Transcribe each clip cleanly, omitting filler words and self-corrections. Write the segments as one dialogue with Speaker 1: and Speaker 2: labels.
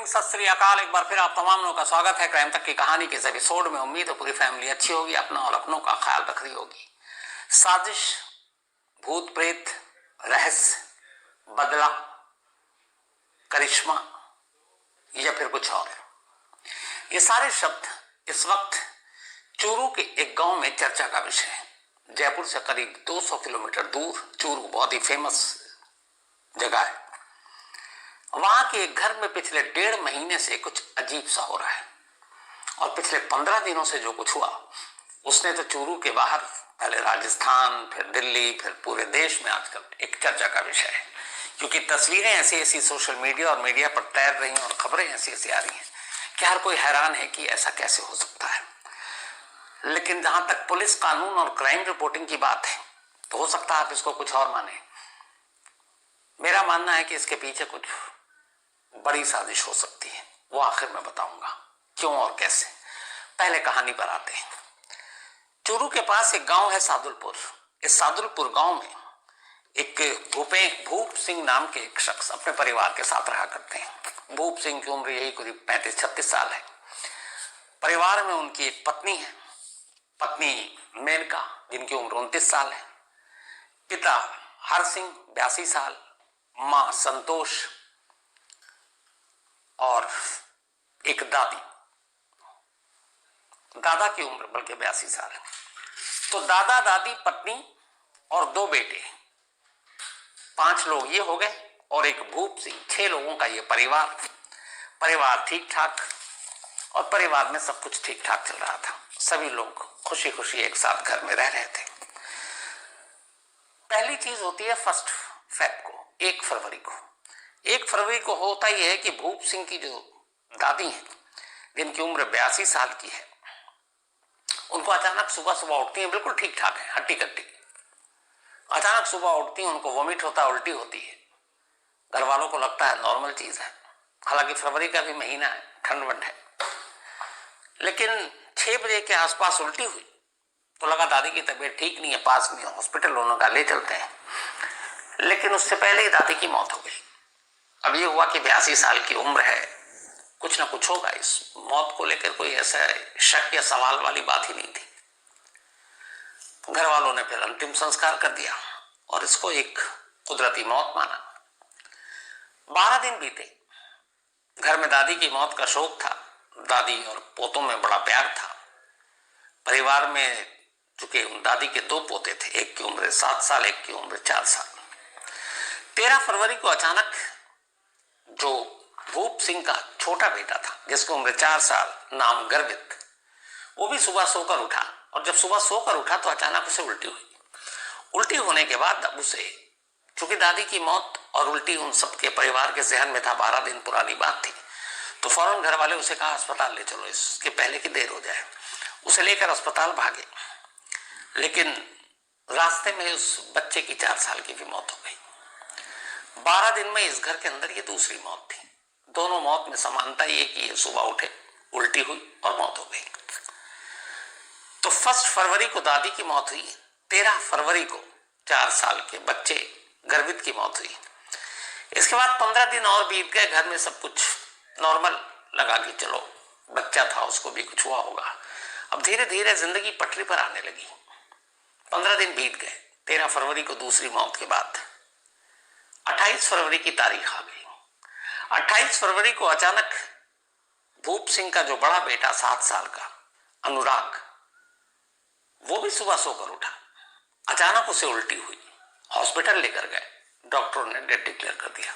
Speaker 1: Morning, सत श्री अकाल। एक बार फिर आप तमाम लोगों का स्वागत है क्राइम तक की कहानी के इस एपिसोड में। उम्मीद है पूरी फैमिली अच्छी होगी, अपना और अपनों का ख्याल रख रही होगी। साजिश, भूत प्रेत, रहस्य, बदला, करिश्मा या फिर कुछ और, ये सारे शब्द इस वक्त चूरू के एक गांव में चर्चा का विषय है। जयपुर से करीब 200 किलोमीटर दूर चूरू बहुत ही फेमस जगह है। वहां के एक घर में पिछले 1.5 महीने से कुछ अजीब सा हो रहा है और पिछले 15 दिनों से जो कुछ हुआ उसने तो चूरू के बाहर, पहले राजस्थान, फिर दिल्ली, फिर पूरे देश में आजकल एक चर्चा का विषय है। क्योंकि तस्वीरें ऐसी ऐसी सोशल मीडिया और मीडिया पर तैर रही हैं और खबरें ऐसी ऐसी आ रही हैं कि हर कोई हैरान है कि ऐसा कैसे हो सकता है। लेकिन जहां तक पुलिस, कानून और क्राइम रिपोर्टिंग की बात है तो हो सकता है आप इसको कुछ और माने। मेरा मानना है कि इसके पीछे कुछ बड़ी साजिश हो सकती है। वो आखिर में बताऊंगा क्यों और कैसे। पहले कहानी पर आते हैं। चूरू के पास एक गांव है सादुलपुर। इस सादुलपुर गांव में एक भूप सिंह नाम के एक शख्स अपने परिवार के साथ रहा करते हैं। भूप सिंह की उम्र यही करीब 35-36 साल है। परिवार में उनकी एक पत्नी है, पत्नी मेनका, जिनकी उम्र 29 साल है। पिता हर सिंह 82 साल, मां संतोष और एक दादी। दादा की उम्र बल्कि 82 साल है। तो दादा, दादी, पत्नी और 2 बेटे, 5 लोग ये हो गए और एक भूप सिंह, 6 लोगों का ये परिवार ठीक ठाक, और परिवार में सब कुछ ठीक ठाक चल रहा था। सभी लोग खुशी खुशी एक साथ घर में रह रहे थे। पहली चीज होती है 1 फरवरी को, 1 फरवरी को। 1 फरवरी को होता यह है कि भूप सिंह की जो दादी है, जिनकी उम्र 82 साल की है, उनको अचानक सुबह सुबह उठती है, बिल्कुल ठीक ठाक है, हट्टी कट्टी। अचानक सुबह उठती है, उनको वॉमिट होता है, उल्टी होती है। घर वालों को लगता है नॉर्मल चीज है, हालांकि फरवरी का भी महीना है, ठंड वंड है। लेकिन 6 बजे के आसपास उल्टी हुई तो लगा दादी की तबीयत ठीक नहीं है, पास में हॉस्पिटल उन्होंने कहा ले चलते हैं। लेकिन उससे पहले ही दादी की मौत हो गई। अब ये हुआ कि 82 साल की उम्र है, कुछ ना कुछ होगा। इस मौत को लेकर कोई ऐसा शक या सवाल वाली बात ही नहीं थी। घर वालों ने फिर अंतिम संस्कार कर दिया और इसको एक कुदरती मौत माना। 12 दिन बीते। घर में दादी की मौत का शोक था। दादी और पोतों में बड़ा प्यार था। परिवार में चूंकि दादी के 2 पोते थे, एक की उम्र 7 साल, एक की उम्र 4 साल। 13 फरवरी को अचानक जो भूप सिंह का छोटा बेटा था, जिसकी उम्र 4 साल, नाम गर्वित, वो भी सुबह सोकर उठा। और जब सुबह सोकर उठा तो अचानक उसे उल्टी हुई। उल्टी होने के बाद अब उसे, चूंकि दादी की मौत और उल्टी उन सबके परिवार के जहन में था, 12 दिन पुरानी बात थी, तो फौरन घर वाले उसे कहा अस्पताल ले चलो, इसके पहले की देर हो जाए। उसे लेकर अस्पताल भागे। लेकिन रास्ते में उस बच्चे की 4 साल की भी मौत हो गई। 12 दिन में इस घर के अंदर ये दूसरी मौत थी। दोनों मौत में समानता ये कि ये सुबह उठे, उल्टी हुई और मौत हो गई। तो 1 फरवरी को दादी की मौत हुई। 13 फरवरी को 4 साल के बच्चे गर्वित की मौत हुई। इसके बाद 15 दिन और बीत गए। घर में सब कुछ नॉर्मल लगा कि चलो बच्चा था, उसको भी कुछ हुआ होगा। अब धीरे धीरे जिंदगी पटरी पर आने लगी। 15 दिन बीत गए। 13 फरवरी को दूसरी मौत के बाद 28 फरवरी की तारीख आ गई। 28 फरवरी को अचानक भूप सिंह का जो बड़ा बेटा 7 साल का अनुराग, वो भी सुबह सोकर उठा। अचानक उसे उल्टी हुई। हॉस्पिटल लेकर गए, डॉक्टरों ने डेथ डिक्लेयर कर दिया।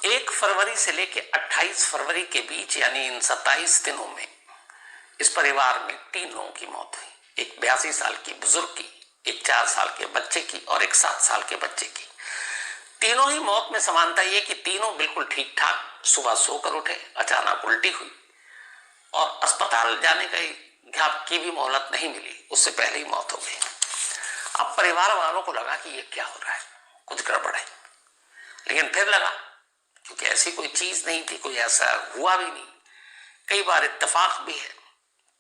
Speaker 1: 1 फरवरी से लेकर 28 फरवरी के बीच, यानी इन 27 दिनों में इस परिवार में 3 लोगों की मौत हुई। एक 82 साल की बुजुर्ग की, एक 4 साल के बच्चे की और एक 7 साल के बच्चे की। तीनों ही मौत में समानता ये कि तीनों बिल्कुल ठीक ठाक सुबह सोकर उठे, अचानक उल्टी हुई और अस्पताल जाने की भी मोहलत नहीं मिली, उससे पहले ही मौत हो गई। अब परिवार वालों को लगा कि ये क्या हो रहा है, कुछ गड़बड़ है। लेकिन फिर लगा, क्योंकि ऐसी कोई चीज नहीं थी, कोई ऐसा हुआ भी नहीं। कई बार इत्तेफाक भी है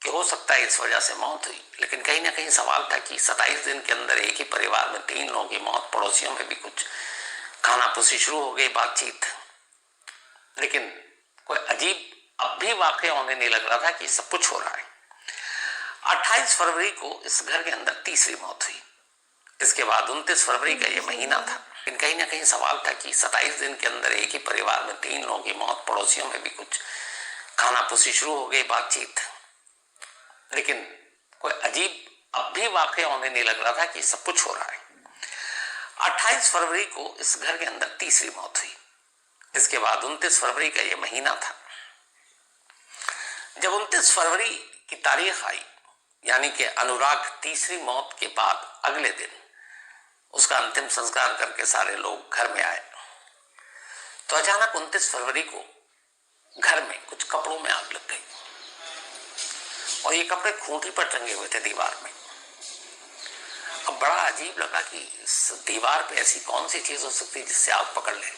Speaker 1: कि हो सकता है इस वजह से मौत हुई। लेकिन कहीं ना कहीं सवाल था कि 27 दिन के अंदर एक ही परिवार में 3 लोगों की मौत। पड़ोसियों में भी कुछ खाना पुसी शुरू हो गई, बातचीत लेकिन कोई अजीब अब भी वाकया होने नहीं लग रहा था कि सब कुछ हो रहा है। 28 फरवरी को इस घर के अंदर तीसरी मौत हुई। इसके बाद 29 फरवरी का ये महीना था, लेकिन कहीं ना कहीं सवाल था कि 27 दिन के अंदर एक ही परिवार में 3 लोगों की मौत, पड़ोसियों में भी कुछ खानापुसी शुरू हो गई, बातचीत। लेकिन कोई अजीब अब भी वाकया होने नहीं लग रहा था कि सब कुछ हो रहा है। 28 फरवरी को इस घर के अंदर तीसरी मौत हुई। इसके बाद 29 फरवरी का ये महीना था। जब 29 फरवरी की तारीख आई, यानी कि अनुराग तीसरी मौत के बाद अगले दिन उसका अंतिम संस्कार करके सारे लोग घर में आए, तो अचानक 29 फरवरी को घर में कुछ कपड़ों में आग लग गई और ये कपड़े खूंटी पर टंगे हुए थे दीवार में। अब बड़ा अजीब लगा कि इस दीवार पे ऐसी कौन सी चीज हो सकती है जिससे आग पकड़ ले।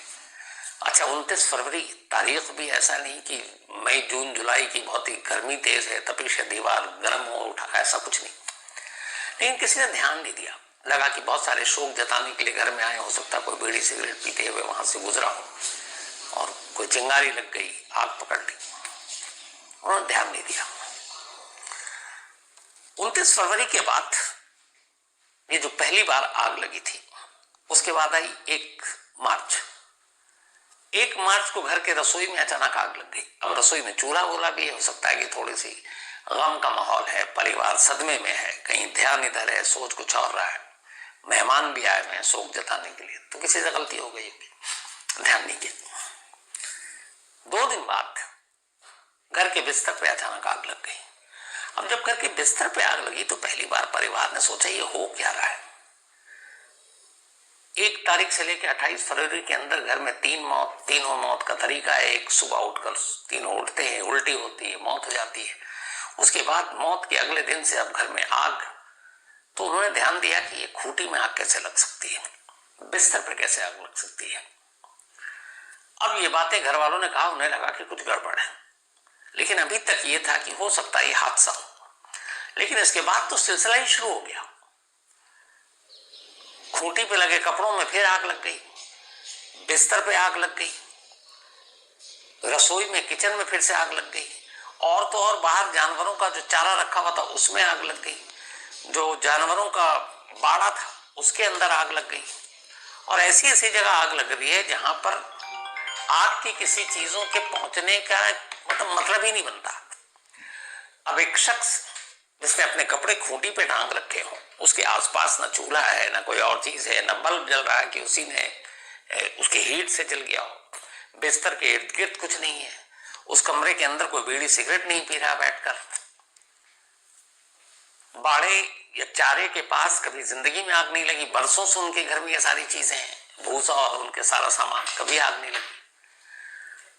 Speaker 1: अच्छा, 29 फरवरी तारीख भी ऐसा नहीं कि मई जून जुलाई की बहुत ही गर्मी तेज है, तपिश है, दीवार गर्म हो उठा, ऐसा कुछ नहीं। लेकिन किसी ने ध्यान नहीं दिया। लगा कि बहुत सारे शोक जताने के लिए घर में आए, हो सकता है कोई बीड़ी सिगरेट पीते हुए वहां से गुजरा हो और कोई चिंगारी लग गई, आग पकड़ ली। उन्होंने ध्यान नहीं दिया। 29 फरवरी के बाद ये जो पहली बार आग लगी थी, उसके बाद आई 1 मार्च। 1 मार्च को घर के रसोई में अचानक आग लग गई। अब रसोई में चूल्हा वूल्हा भी हो सकता है कि थोड़ी सी गम का माहौल है, परिवार सदमे में है, कहीं ध्यान इधर है, सोच कुछ और रहा है, मेहमान भी आए हुए हैं शोक जताने के लिए, तो किसी से गलती हो गई होगी, ध्यान नहीं किया। 2 दिन बाद घर के बिस्तर पे अचानक आग लग गई। अब जब घर के बिस्तर पे आग लगी तो पहली बार परिवार ने सोचा ये हो क्या रहा है। 1 तारीख से लेकर 28 फरवरी के अंदर घर में 3 मौत। तीनों मौत का तरीका है, एक सुबह उठकर तीनों उठते हैं, उल्टी होती है, मौत हो जाती है। उसके बाद मौत के अगले दिन से अब घर में आग। तो उन्होंने ध्यान दिया कि ये खूंटी में आग कैसे लग सकती है, बिस्तर पर कैसे आग लग सकती है। अब ये बातें घर वालों ने कहा, उन्हें लगा कि कुछ गड़बड़ है, लेकिन अभी तक ये था कि हो सकता है ये हादसा हो। लेकिन इसके बाद तो सिलसिला ही शुरू हो गया। खूंटी पे लगे कपड़ों में फिर आग लग गई, बिस्तर पे आग लग गई, रसोई में किचन में फिर से आग लग गई, और तो और बाहर जानवरों का जो चारा रखा हुआ था उसमें आग लग गई, जो जानवरों का बाड़ा था उसके अंदर आग लग गई। और ऐसी ऐसी जगह आग लग रही है जहां पर आग की किसी चीजों के पहुंचने का मतलब ही नहीं बनता। अब एक शख्स जिसने अपने कपड़े खूंटी पे टांग रखे हो, उसके आसपास ना चूल्हा है, ना कोई और चीज है, ना बल्ब जल रहा है कि उसी ने उसके हीट से जल गया हो, बिस्तर के इर्द गिर्द कुछ नहीं है, उस कमरे के अंदर कोई बीड़ी सिगरेट नहीं पी रहा बैठकर, बाड़े या चारे के पास कभी जिंदगी में आग नहीं लगी। बरसों से उनके घर में ये सारी चीजें हैं, भूसा और उनके सारा सामान, कभी आग नहीं लगी।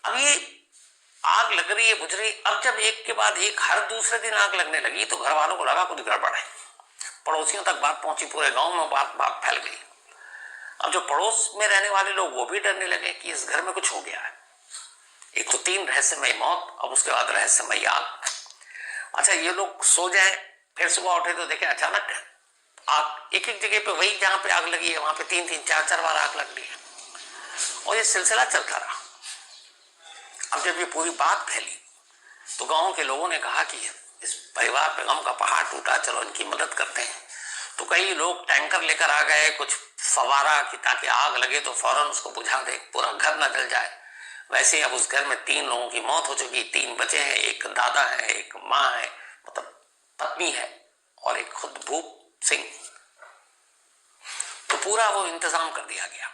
Speaker 1: अब ये आग लग रही है, बुझ रही। अब जब एक के बाद एक हर दूसरे दिन आग लगने लगी तो घर वालों को लगा कुछ गड़बड़ है। पड़ोसियों तक बात पहुंची, पूरे गांव में बात फैल गई। अब जो पड़ोस में रहने वाले लोग वो भी डरने लगे कि इस घर में कुछ हो गया है। एक तो 3 रहस्यमयी मौत, अब उसके बाद रहस्यमयी आग। अच्छा, ये लोग सो जाए, फिर सुबह उठे तो देखे अचानक आग एक एक जगह पे, वही जहां पे आग लगी है वहां पे 3-3, 4-4 बार आग लग रही है, और ये सिलसिला चलता रहा। अब जब ये पूरी बात फैली तो गांव के लोगों ने कहा कि इस परिवार पे गम का पहाड़ टूटा, चलो इनकी मदद करते हैं। तो कई लोग टैंकर लेकर आ गए, कुछ फवारा कि ताकि आग लगे तो फौरन उसको बुझा दे, पूरा घर न जल जाए। वैसे अब उस घर में 3 लोगों की मौत हो चुकी, 3 बचे हैं, एक दादा है, एक माँ है, मतलब पत्नी है, और एक खुद भूप सिंह। तो पूरा वो इंतजाम कर दिया गया,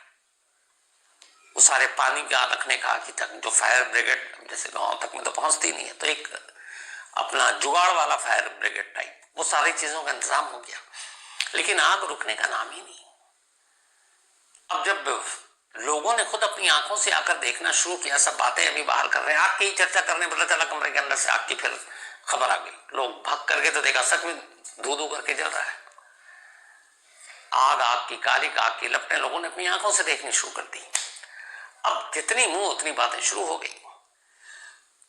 Speaker 1: वो सारे पानी का रखने का कि तक जो फायर ब्रिगेड जैसे गांव तक में तो पहुंचती नहीं है, तो एक अपना जुगाड़ वाला फायर ब्रिगेड टाइप, वो सारी चीजों का इंतजाम हो गया। लेकिन आग रुकने का नाम ही नहीं। अब जब लोगों ने खुद अपनी आंखों से आकर देखना शुरू किया, सब बातें अभी बाहर कर रहे हैं, आग की चर्चा करने पता चला कमरे के अंदर से आग की फिर खबर आ गई। लोग भाग करके तो देखा सच में धू धू करके जल रहा है आग की कालिक, आग की लपटें लोगों ने अपनी आंखों से देखनी शुरू कर दी। अब जितनी मुंह उतनी बातें शुरू हो गई।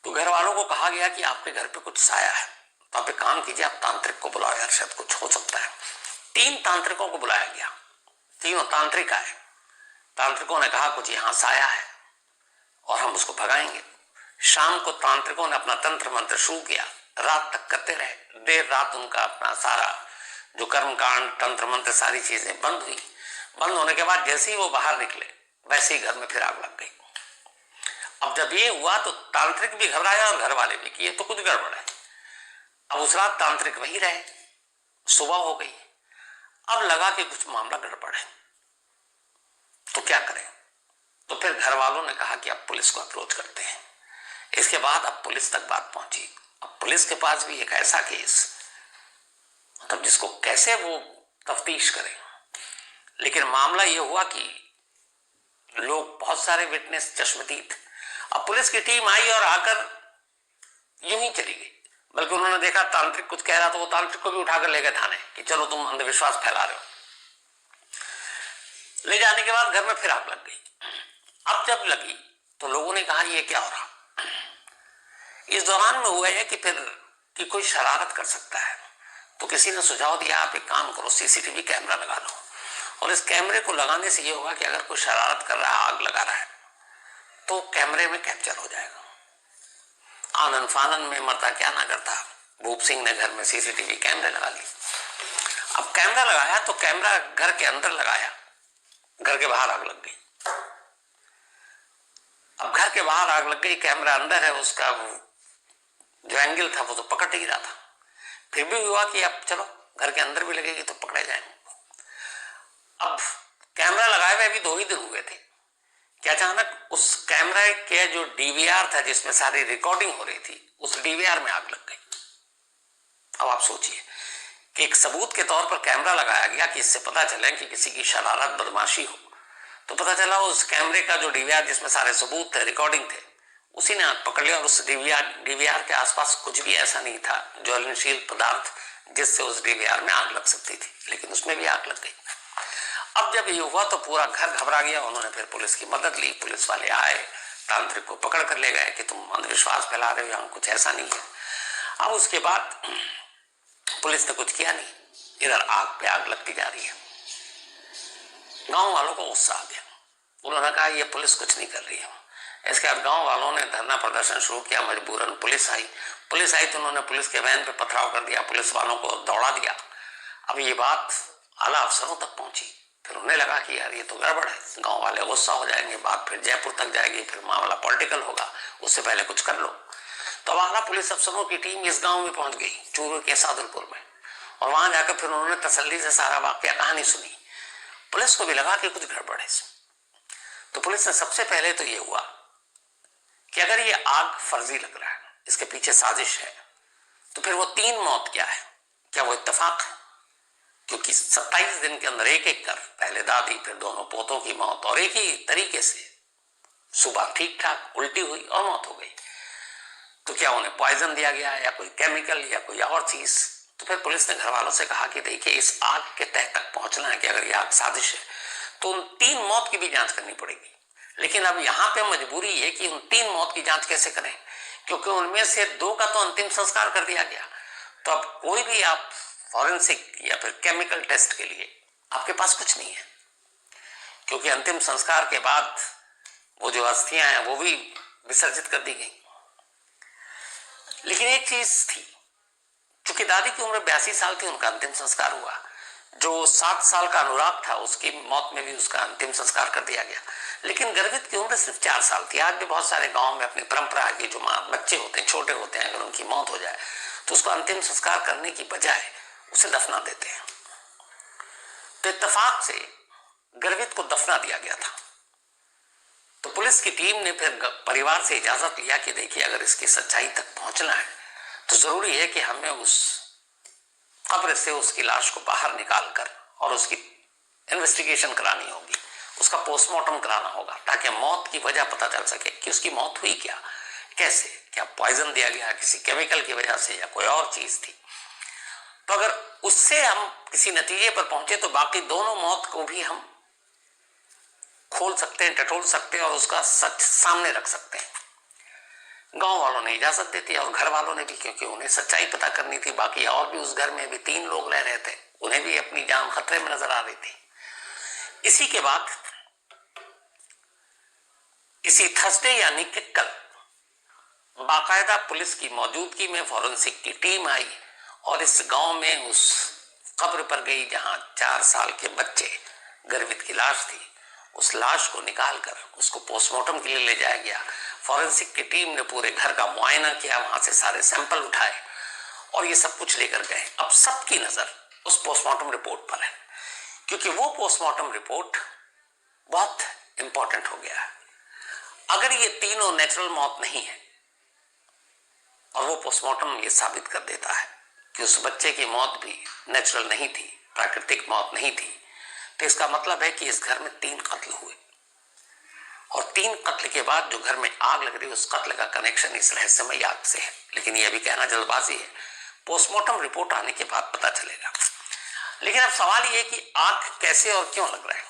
Speaker 1: तो घर वालों को कहा गया कि आपके घर पे कुछ साया है, तो आप एक काम कीजिए, आप तांत्रिक को बुलाओ, यार शायद कुछ हो सकता है। 3 तांत्रिकों को बुलाया गया, तीनों तांत्रिक आए। तांत्रिकों ने कहा कुछ यहाँ साया है, और हम उसको भगाएंगे। शाम को तांत्रिकों ने अपना तंत्र मंत्र शुरू किया, रात तक करते रहे। देर रात उनका अपना सारा जो कर्मकांड, तंत्र मंत्र, सारी चीजें बंद हुई। बंद होने के बाद जैसे ही वो बाहर निकले वैसे ही घर में फिर आग लग गई। अब जब ये हुआ तो तांत्रिक भी घबराया और घर वाले भी कि ये तो कुछ गड़बड़ है। अब उस रात तांत्रिक वही रहे। सुबह हो गई, अब लगा कि कुछ मामला गड़बड़ है, तो क्या करें। तो फिर घर वालों ने कहा कि अब पुलिस को अप्रोच करते हैं। इसके बाद अब पुलिस तक बात पहुंची। अब पुलिस के पास भी एक ऐसा केस, मतलब जिसको कैसे वो तफ्तीश करें। लेकिन मामला ये हुआ कि लोग, बहुत सारे विटनेस चश्मदीद। अब पुलिस की टीम आई और आकर यूं ही चली गई। बल्कि उन्होंने देखा तांत्रिक कुछ कह रहा तो वो तांत्रिक को भी उठाकर ले गए थाने कि चलो तुम अंधविश्वास फैला रहे हो। ले जाने के बाद घर में फिर आग लग गई। अब जब लगी तो लोगों ने कहा ये क्या हो रहा। इस दौरान में हुआ है कि फिर कि कोई शरारत कर सकता है, तो किसी ने सुझाव दिया आप एक काम करो, सीसीटीवी कैमरा लगा लो। और इस कैमरे को लगाने से ये होगा कि अगर कोई शरारत कर रहा है, आग लगा रहा है, तो कैमरे में कैप्चर हो जाएगा। आनन फानन में मरता क्या ना करता, भूप सिंह ने घर में सीसीटीवी कैमरे लगा लिए। अब कैमरा लगाया तो कैमरा घर के अंदर लगाया, घर के बाहर आग लग गई। अब घर के बाहर आग लग गई, कैमरा अंदर है, उसका जो एंगल था वो तो पकड़ नहीं रहा था। फिर भी हुआ कि अब चलो घर के अंदर भी लगेगी तो पकड़े जाएंगे। अब कैमरा लगाए हुए अभी 2 ही दिन हुए थे कि अचानक उस कैमरा के जो डीवीआर था जिसमें सारी रिकॉर्डिंग हो रही थी, उस डीवीआर में आग लग गई। अब आप सोचिए कि एक सबूत के तौर पर कैमरा लगाया गया कि इससे पता चले कि किसी की शरारत, बदमाशी हो, तो पता चला उस कैमरे का जो डीवीआर जिसमें सारे सबूत थे, रिकॉर्डिंग थे, उसी ने आग पकड़ लिया। और उस डीवीआर के आसपास कुछ भी ऐसा नहीं था ज्वलनशील पदार्थ जिससे उस डीवीआर में आग लग सकती थी, लेकिन उसमें भी आग लग गई। अब जब ये हुआ तो पूरा घर घबरा गया। उन्होंने फिर पुलिस की मदद ली। पुलिस वाले आए, तांत्रिक को पकड़ कर ले गए कि तुम अंधविश्वास फैला रहे हो, यहाँ कुछ ऐसा नहीं है। अब उसके बाद पुलिस ने कुछ किया नहीं, इधर आग पे आग लगती जा रही है। गांव वालों को गुस्सा आ गया। उन्होंने कहा ये पुलिस कुछ नहीं कर रही है। इसके बाद गांव वालों ने धरना प्रदर्शन शुरू किया। मजबूरन पुलिस आई तो उन्होंने पुलिस के वैन पे पथराव कर दिया, पुलिस वालों को दौड़ा दिया। अब ये बात आला अफसरों तक पहुंची। फिर उन्हें लगा कि यार ये तो गड़बड़ है, गांव वाले गुस्सा हो जाएंगे, बात फिर जयपुर तक जाएगी, फिर मामला पॉलिटिकल होगा, उससे पहले कुछ कर लो। तो आला पुलिस अफसरों की टीम इस गांव में पहुंच गई, चूरू के सादुलपुर में, और वहां जाकर फिर उन्होंने तसल्ली से सारा वाकया कहानी सुनी। पुलिस को भी लगा कि कुछ गड़बड़ है। तो पुलिस ने सबसे पहले तो ये हुआ कि अगर ये आग फर्जी लग रहा है, इसके पीछे साजिश है, तो फिर वो 3 मौत क्या है, क्या वो इत्तेफाक है? क्योंकि 27 दिन के अंदर एक एक कर, पहले दादी फिर दोनों पोतों की मौत, और एक ही तरीके से सुबह ठीक ठाक उल्टी हुई और मौत हो गई। तो क्या उन्हें पॉइजन दिया गया या कोई केमिकल या कोई और चीज? तो फिर पुलिस ने घर वालों से कहा कि देखिए इस आग के तह तक पहुंचना है कि अगर ये आग साजिश है तो उन 3 मौत की भी जांच करनी पड़ेगी। लेकिन अब यहाँ पे मजबूरी है कि उन 3 मौत की जांच कैसे करें, क्योंकि उनमें से 2 का तो अंतिम संस्कार कर दिया गया। तो अब कोई भी आप फॉरेंसिक या फिर केमिकल टेस्ट के लिए आपके पास कुछ नहीं है, क्योंकि अंतिम संस्कार के बाद वो जो अस्थियां हैं वो भी विसर्जित कर दी गई। लेकिन एक चीज थी, क्योंकि दादी की उम्र 82 साल थी, उनका अंतिम संस्कार हुआ। जो 7 साल का अनुराग था उसकी मौत में भी उसका अंतिम संस्कार कर दिया गया। लेकिन गर्वित की उम्र सिर्फ 4 साल थी। आज भी बहुत सारे गांव में अपनी परंपरा है कि जो बच्चे होते हैं, छोटे होते हैं, अगर उनकी मौत हो जाए तो उसको अंतिम संस्कार करने की बजाय उसे दफना देते हैं। तो इत्तेफाक से गर्वित को दफना दिया गया था। तो पुलिस की टीम ने फिर परिवार से इजाजत लिया कि देखिए अगर इसकी सच्चाई तक पहुंचना है तो जरूरी है कि हमें उस कब्र से उसकी लाश को बाहर निकालकर और उसकी इन्वेस्टिगेशन करानी होगी, उसका पोस्टमार्टम कराना होगा, ताकि मौत की वजह पता चल सके कि उसकी मौत हुई क्या, कैसे, क्या पॉइजन दिया गया किसी केमिकल की वजह से या कोई और चीज थी। तो अगर उससे हम किसी नतीजे पर पहुंचे तो बाकी दोनों मौत को भी हम खोल सकते हैं, टटोल सकते हैं और उसका सच सामने रख सकते हैं। गांव वालों ने इजाजत दी थी और घर वालों ने भी, क्योंकि उन्हें सच्चाई पता करनी थी। बाकी और भी उस घर में भी 3 लोग रह रहे थे, उन्हें भी अपनी जान खतरे में नजर आ रही थी। इसी के बाद इसी थर्सडे यानी कि कल बाकायदा पुलिस की मौजूदगी में फॉरेंसिक की टीम आई और इस गांव में उस कब्र पर गई जहां 4 साल के बच्चे गर्वित की लाश थी। उस लाश को निकालकर उसको पोस्टमार्टम के लिए ले जाया गया। फॉरेंसिक की टीम ने पूरे घर का मुआयना किया, वहां से सारे सैंपल उठाए और ये सब कुछ लेकर गए। अब सबकी नजर उस पोस्टमार्टम रिपोर्ट पर है, क्योंकि वो पोस्टमार्टम रिपोर्ट बहुत इंपॉर्टेंट हो गया है। अगर ये तीनों नेचुरल मौत नहीं है और वो पोस्टमार्टम ये साबित कर देता है कि उस बच्चे की मौत भी नेचुरल नहीं थी, प्राकृतिक मौत नहीं थी, तो इसका मतलब है कि इस घर में 3 कत्ल हुए और 3 कत्ल के बाद जो घर में आग लग रही है उस कत्ल का कनेक्शन इस रहस्यमय आग से है। लेकिन ये अभी कहना जल्दबाजी है, पोस्टमार्टम रिपोर्ट आने के बाद पता चलेगा। लेकिन अब सवाल ये कि आग कैसे और क्यों लग रहा है,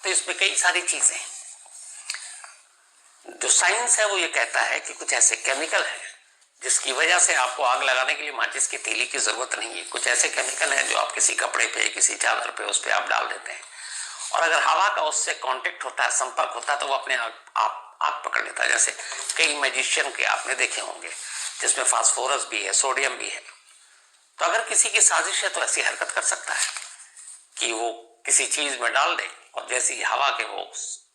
Speaker 1: तो इसमें कई सारी चीजें हैं। जो साइंस है वो ये कहता है कि कुछ ऐसे केमिकल है जिसकी वजह से आपको आग लगाने के लिए माचिस की तीली की जरूरत नहीं है। कुछ ऐसे केमिकल हैं जो आप किसी कपड़े पे, किसी चादर पे, उस पे आप डाल देते हैं और अगर हवा का उससे कांटेक्ट होता है, संपर्क होता है, तो वो अपने आप आग पकड़ लेता है। जैसे कई मैजिशियन के आपने देखे होंगे जिसमें फास्फोरस भी है, सोडियम भी है। तो अगर किसी की साजिश है तो ऐसी हरकत कर सकता है कि वो किसी चीज में डाल दे और जैसे ही हवा के वो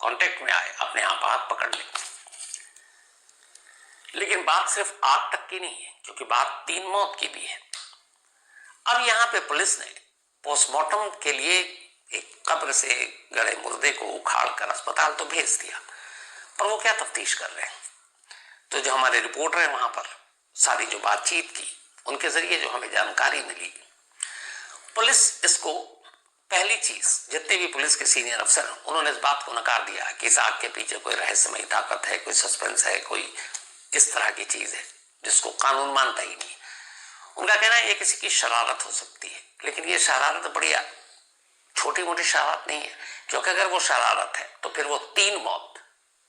Speaker 1: कांटेक्ट में आए अपने आप आग पकड़ ले। लेकिन बात सिर्फ आग तक की नहीं है, क्योंकि बात 3 मौत की भी है। अब यहां पे पुलिस ने पोस्टमार्टम के लिए एक कब्र से गड़े मुर्दे को उखाड़कर अस्पताल तो भेज दिया, पर वो क्या तफ्तीश कर रहे हैं। तो जो हमारे रिपोर्टर हैं वहां पर सारी जो बातचीत की उनके जरिए जो हमें जानकारी मिली, पुलिस इसको पहली चीज, जितने भी पुलिस के सीनियर अफसर हैं उन्होंने इस बात को नकार दिया कि इस आग के पीछे कोई रहस्यमयी ताकत है, कोई सस्पेंस है, कोई इस तरह की चीज है जिसको कानून मानता ही नहीं। उनका कहना है ये किसी की शरारत हो सकती है, लेकिन ये शरारत बड़ी छोटी मोटी शरारत नहीं है, क्योंकि अगर वो शरारत है तो फिर वो 3 मौत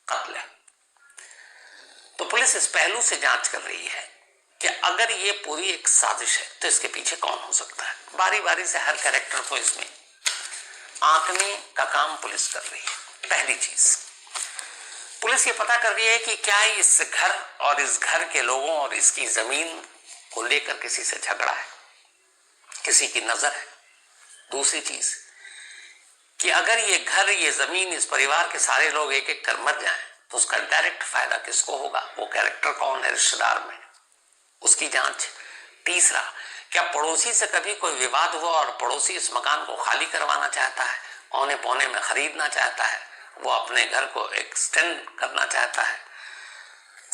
Speaker 1: कत्ल है। तो पुलिस इस पहलू से जांच कर रही है कि अगर ये पूरी एक साजिश है तो इसके पीछे कौन हो सकता है। बारी बारी से हर कैरेक्टर को इसमें आंकने का काम पुलिस कर रही है। पहली चीज पुलिस ये पता कर रही है कि क्या इस घर और इस घर के लोगों और इसकी जमीन को लेकर किसी से झगड़ा है, किसी की नजर है। दूसरी चीज कि अगर ये घर, ये जमीन, इस परिवार के सारे लोग एक एक कर मर जाएं तो उसका डायरेक्ट फायदा किसको होगा, वो कैरेक्टर कौन है रिश्तेदार में, उसकी जांच। तीसरा, क्या पड़ोसी से कभी कोई विवाद हुआ और पड़ोसी इस मकान को खाली करवाना चाहता है, औने पौने में खरीदना चाहता है, वो अपने घर को एक्सटेंड करना चाहता है,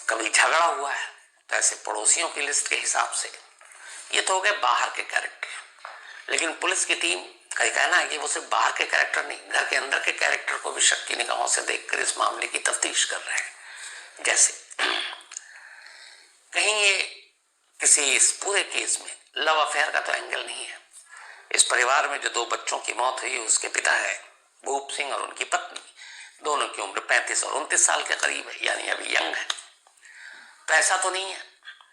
Speaker 1: कभी झगड़ा हुआ है, तो ऐसे पड़ोसियों की लिस्ट के हिसाब से। ये तो हो गए बाहर के कैरेक्टर। लेकिन पुलिस की टीम का कहना है कि वो सिर्फ बाहर के कैरेक्टर नहीं, घर के अंदर के कैरेक्टर को भी शक की निगाहों से देखकर इस मामले की तफ्तीश कर रहे हैं। जैसे कहीं ये किसी इस पूरे केस में लव अफेयर का तो एंगल नहीं है। इस परिवार में जो 2 बच्चों की मौत हुई, उसके पिता है भूप सिंह और उनकी पत्नी, दोनों की उम्र 35 और 29 साल के करीब है, यानी अभी यंग है। तो ऐसा तो नहीं है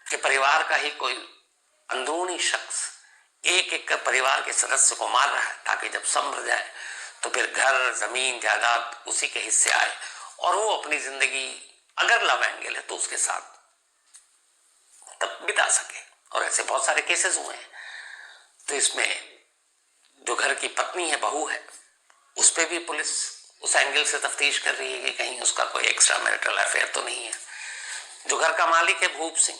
Speaker 1: कि परिवार का ही कोई अंदरूनी शख्स एक एक कर परिवार के सदस्य को मार रहा है ताकि जब समझ जाए तो फिर घर, जमीन, जायदाद उसी के हिस्से आए और वो अपनी जिंदगी, अगर लव एंगल है तो उसके साथ तब बिता सके। और ऐसे बहुत सारे केसेस हुए हैं। तो इसमें जो घर की पत्नी है, बहू है, उस पर भी पुलिस उस एंगल से तफ्तीश कर रही है कि कहीं उसका कोई एक्स्ट्रा मैरिटल अफेयर तो नहीं है। जो घर का मालिक है भूप सिंह,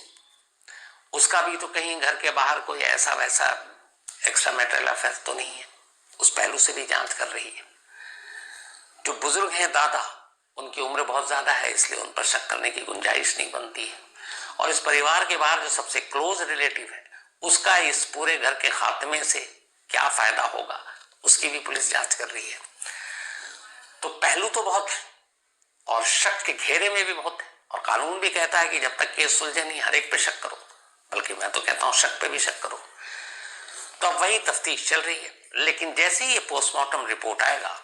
Speaker 1: उसका भी तो कहीं घर के बाहर कोई ऐसा वैसा एक्स्ट्रा मैरिटल अफेयर तो नहीं है, उस पहलू से भी जांच कर रही है। जो बुजुर्ग हैं दादा, उनकी उम्र बहुत ज्यादा है, इसलिए उन पर शक करने की गुंजाइश नहीं बनती है। और इस परिवार के बाहर जो सबसे क्लोज रिलेटिव है, उसका इस पूरे घर के खात्मे से क्या फायदा होगा, उसकी भी पुलिस जांच कर रही है। तो पहलू तो बहुत है और शक के घेरे में भी बहुत है। और कानून भी कहता है कि जब तक केस सुलझे नहीं हर एक पे शक करो, बल्कि मैं तो कहता हूं शक पे भी शक करो। तो अब वही तफ्तीश चल रही है। लेकिन जैसे ही ये पोस्टमार्टम रिपोर्ट आएगा,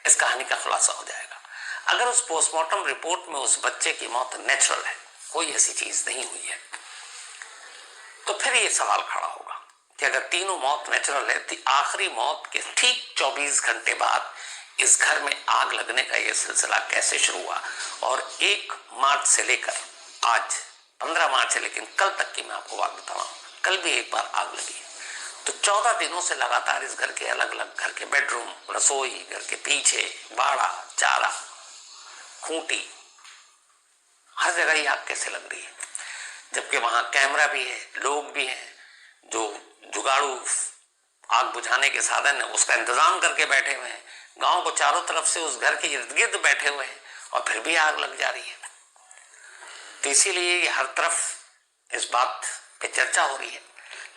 Speaker 1: इस कहानी का खुलासा हो जाएगा। अगर उस पोस्टमार्टम रिपोर्ट में उस बच्चे की मौत नेचुरल है, कोई ऐसी चीज नहीं हुई है, तो फिर ये सवाल खड़ा होगा कि अगर तीनों मौत नेचुरल है तो आखिरी मौत के ठीक 24 घंटे बाद इस घर में आग लगने का यह सिलसिला कैसे शुरू हुआ, और 1 मार्च से लेकर आज 15 मार्च से लेकर कल तक की मैं आपको बात बता रहा हूँ। कल भी एक बार आग लगी, तो 14 दिनों से लगातार इस घर के अलग अलग, घर के बेडरूम, रसोई, घर के पीछे, बाड़ा, चारा, खूंटी, हर जगह ये आग कैसे लग रही है, जबकि वहां कैमरा भी है, लोग भी हैं, जो जुगाड़ू आग बुझाने के साधन है उसका इंतजाम करके बैठे हुए हैं, गांव को चारों तरफ से उस घर के इर्द गिर्द बैठे हुए हैं, और फिर भी आग लग जा रही है। तो इसीलिए हर तरफ इस बात पे चर्चा हो रही है।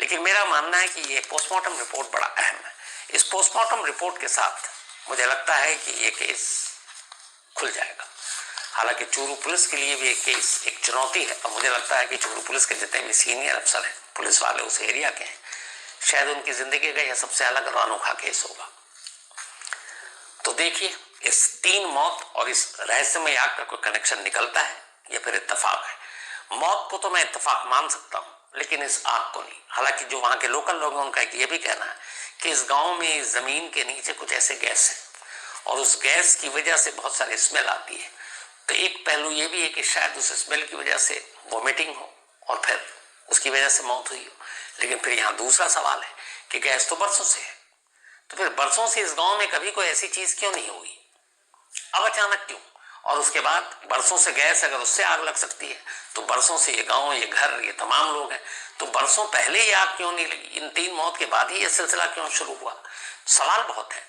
Speaker 1: लेकिन मेरा मानना है कि ये पोस्टमार्टम रिपोर्ट बड़ा अहम है। इस पोस्टमार्टम रिपोर्ट के साथ मुझे लगता है कि ये केस खुल जाएगा। हालांकि चूरू पुलिस के लिए भी एक केस एक चुनौती है, और मुझे लगता है कि चूरू पुलिस के जितने भी सीनियर अफसर हैं, पुलिस वाले उस एरिया के हैं, शायद उनकी जिंदगी का यह सबसे अलग और अनोखा केस होगा। तो देखिए, इस 3 मौत और इस रहस्यमय आग का कोई कनेक्शन निकलता है या फिर इत्तेफाक है। मौत को तो मैं इत्तेफाक मान सकता हूं, लेकिन इस आग को नहीं। हालांकि जो वहां के लोकल लोग हैं उनका ये भी कहना है कि इस गांव में जमीन के नीचे कुछ ऐसे गैस है, और उस गैस की वजह से बहुत सारी स्मेल आती है। तो एक पहलू ये भी है कि शायद उस स्मेल की वजह से वोमिटिंग हो और फिर उसकी वजह से मौत हुई हो। लेकिन फिर यहाँ दूसरा सवाल है कि गैस तो बरसों से है, तो फिर बरसों से इस गांव में कभी कोई ऐसी चीज क्यों नहीं हुई, अब अचानक क्यों? और उसके बाद बरसों से गैस, अगर उससे आग लग सकती है तो बरसों से ये गांव, ये घर, ये तमाम लोग हैं, तो बरसों पहले ये आग क्यों नहीं लगी? इन 3 मौत के बाद ही ये सिलसिला क्यों शुरू हुआ? सवाल बहुत है।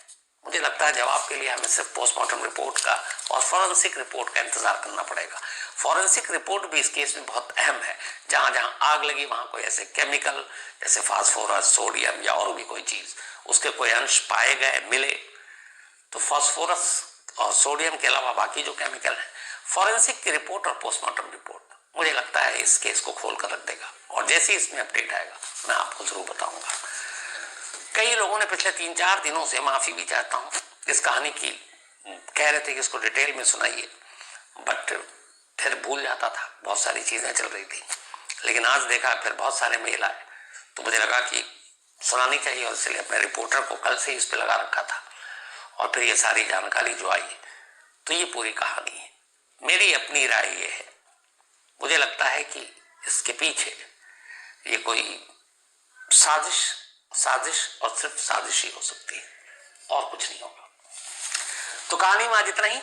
Speaker 1: मुझे लगता है जवाब के लिए हमें सिर्फ पोस्टमार्टम रिपोर्ट का और फॉरेंसिक रिपोर्ट का इंतजार करना पड़ेगा। फॉरेंसिक रिपोर्ट भी इस केस में बहुत अहम है। जहां जहां आग लगी वहां कोई ऐसे केमिकल जैसे फास्फोरस, सोडियम या और भी कोई चीज, उसके कोई अंश पाए गए, मिले, तो फास्फोरस और सोडियम के अलावा बाकी जो केमिकल है, फॉरेंसिक की रिपोर्ट और पोस्टमार्टम रिपोर्ट मुझे लगता है इस केस को खोल कर रख देगा। और जैसे ही इसमें अपडेट आएगा मैं आपको जरूर बताऊंगा। कई लोगों ने पिछले 3-4 दिनों से, माफी भी चाहता हूं, इस कहानी की कह रहे थे कि इसको डिटेल में सुनाइए, बट फिर भूल जाता था, बहुत सारी चीजें चल रही थी। लेकिन आज देखा फिर बहुत सारे मेल आए, तो मुझे लगा कि सुनानी चाहिए, और इसलिए अपने रिपोर्टर को कल से इस पे लगा रखा था। और फिर ये सारी जानकारी जो आई, तो ये पूरी कहानी है। मेरी अपनी राय ये है, मुझे लगता है कि इसके पीछे ये कोई साजिश और सिर्फ साजिश ही हो सकती है, और कुछ नहीं होगा। तो कहानी में आज इतना ही।